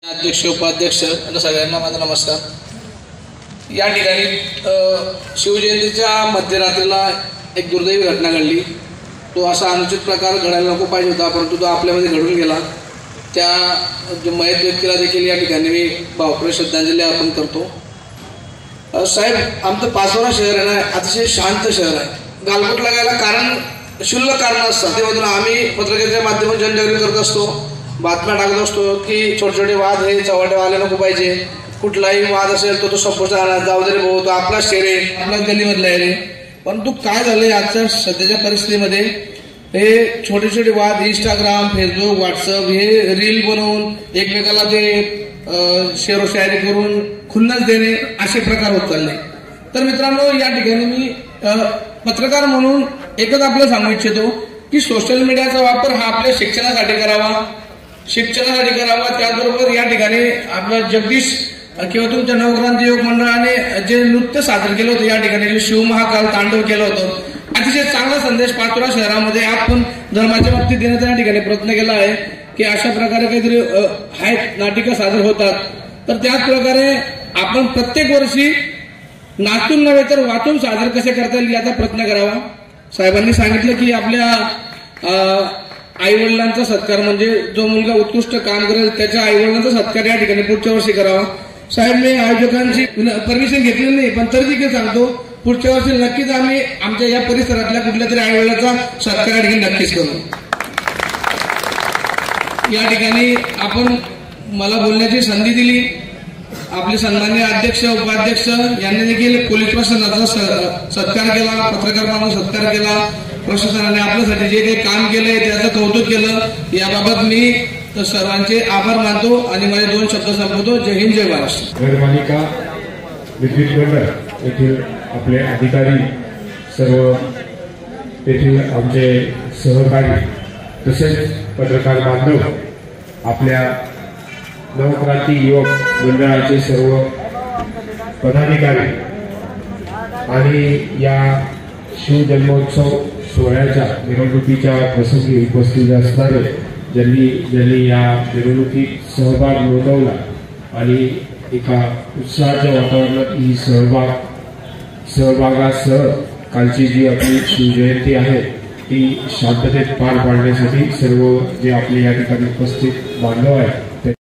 अध्यक्ष उपाध्यक्ष आणि सगळ्यांना माझा नमस्कार। या ठिकाणी शिवजयंतीच्या मध्यरात्रीला एक दुर्दैवी घटना घडली। तो असा अनुचित प्रकार घडायला नको पाहिजे होता, परंतु तो आपल्यामध्ये घडून गेला। त्या जो मयत व्यक्तीला देखील या ठिकाणी मी भावपूर्ण श्रद्धांजली अर्पण करतो। साहेब, आमचं पाचोरा शहर आहे ना, अतिशय शांत शहर आहे। गालबोट लागायला कारण क्षुल्लक कारण असतात, तेव्हा आम्ही पत्रकारितेच्या माध्यमातून जनजागृती करत असतो, बातम्या टाकत असतो की छोटे छोटे वाद हे चव्हाट्यावर आले नको पाहिजे। कुठलाही वाद असेल तो संपुष्टात जाऊ दे रे भाऊ, तो आपला शहर आहे, आपल्या गल्लीमधला आहे रे। परंतु काय झालंय आजच्या सध्याच्या परिस्थितीमध्ये, हे छोटे छोटे वाद इंस्टाग्राम, फेसबुक, व्हॉट्सअप हे रील बनवून एकमेकाला ते शेरो शायरी करून खुन्नस देणे असे प्रकार होत चालले। तर मित्रांनो, या ठिकाणी मी पत्रकार म्हणून एकच आपलं सांगू इच्छितो की सोशल मीडियाचा वापर हा आपल्या शिक्षणासाठी करावा, त्याचबरोबर या ठिकाणी आपलं जगदीश किंवा तुमच्या नवक्रांती योग मंडळाने जे नृत्य सादर केलं होतं, या ठिकाणी शिवमहाकाल तांडव केलं होतं, अतिशय चांगला संदेश पाचोरा शहरामध्ये आपण धर्माच्या बाबतीत देण्याचा या ठिकाणी प्रयत्न केला आहे की अशा प्रकारे काहीतरी आहेत नाटिका सादर होतात। तर त्याच प्रकारे आपण प्रत्येक वर्षी नाचून नव्हे तर वाचून सादर कसे करता येईल याचा प्रयत्न करावा। साहेबांनी सांगितलं की आपल्या आई वडिलांचा सत्कार म्हणजे जो मुलगा उत्कृष्ट काम करेल त्याच्या आई वडिलांचा सत्कार या ठिकाणी पुढच्या वर्षी करावा। साहेब, मी आयोजकांची परमिशन घेतलेली नाही, पण तरी देखील सांगतो पुढच्या वर्षी नक्कीच आम्ही आमच्या या परिसरातल्या कुठल्या तरी आई वडिलांचा सत्कार या ठिकाणी नक्कीच करू। या ठिकाणी आपण मला बोलण्याची संधी दिली, आपले सन्माननीय अध्यक्ष उपाध्यक्ष यांनी देखील पोलीस प्रशासनाचा सत्कार केला, पत्रकार म्हणून सत्कार केला, प्रशासनाने आपल्यासाठी जे काही काम केलंय त्याचं कौतुक केलं। याबाबत मी सर्वांचे आभार मानतो आणि माझे 2 शब्द संपवतो। जय हिंद, जय महाराष्ट्र। नगरपालिका विद्युत मंडळ येथील आपले अधिकारी, सर्व येथील आमचे सहकारी तसेच पत्रकार बांधव, आपल्या नवक्रांती युवक मंडळाचे सर्व पदाधिकारी आणि या शिवजन्मोत्सव सोहळ्याच्या मिरवणुकीच्या प्रसंगी उपस्थित असणारे ज्यांनी या मिरवणुकीत सहभाग नोंदवला आणि एका उत्साहाच्या वातावरणात ही सहभागासह कालची जी आपली शिवजयंती आहे ती शांततेत पार पाडण्यासाठी सर्व जे आपले या ठिकाणी उपस्थित बांधव आहेत,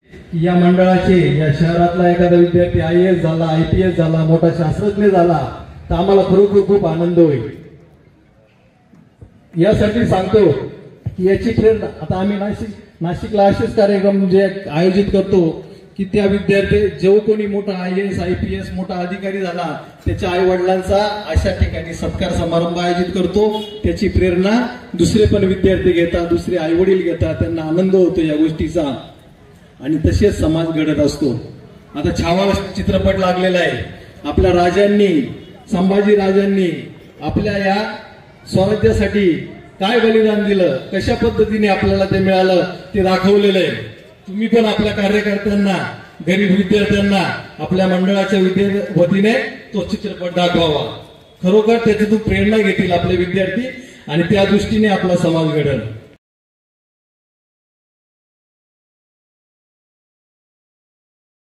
या मंडळाचे या शहरातला एखादा विद्यार्थी IAS झाला, IPS झाला, मोठा शास्त्रज्ञ झाला तर आम्हाला खरोखर खूप आनंद होईल। यासाठी सांगतो की याची प्रेरणा आता आम्ही नाशिकला असेच कार्यक्रम जे आयोजित करतो की त्या विद्यार्थी जो कोणी मोठा IAS IPS मोठा अधिकारी झाला त्याच्या आई वडिलांचा अशा ठिकाणी सत्कार समारंभ आयोजित करतो। त्याची प्रेरणा दुसरे पण विद्यार्थी घेतात, दुसरे आई वडील घेतात, त्यांना आनंद होतो या गोष्टीचा आणि तसेच समाज घडत असतो। आता छावा चित्रपट लागलेला आहे, आपल्या राजांनी, संभाजी राजांनी आपल्या या स्वराज्यासाठी काय बलिदान दिलं, कशा पद्धतीने आपल्याला ते मिळालं ते दाखवलेलं आहे। तुम्ही पण आपल्या कार्यकर्त्यांना, गरीब विद्यार्थ्यांना आपल्या मंडळाच्या वतीने तो चित्रपट दाखवावा, खरोखर त्याच्यातून प्रेरणा घेतील आपले विद्यार्थी आणि त्या दृष्टीने आपला समाज घडेल।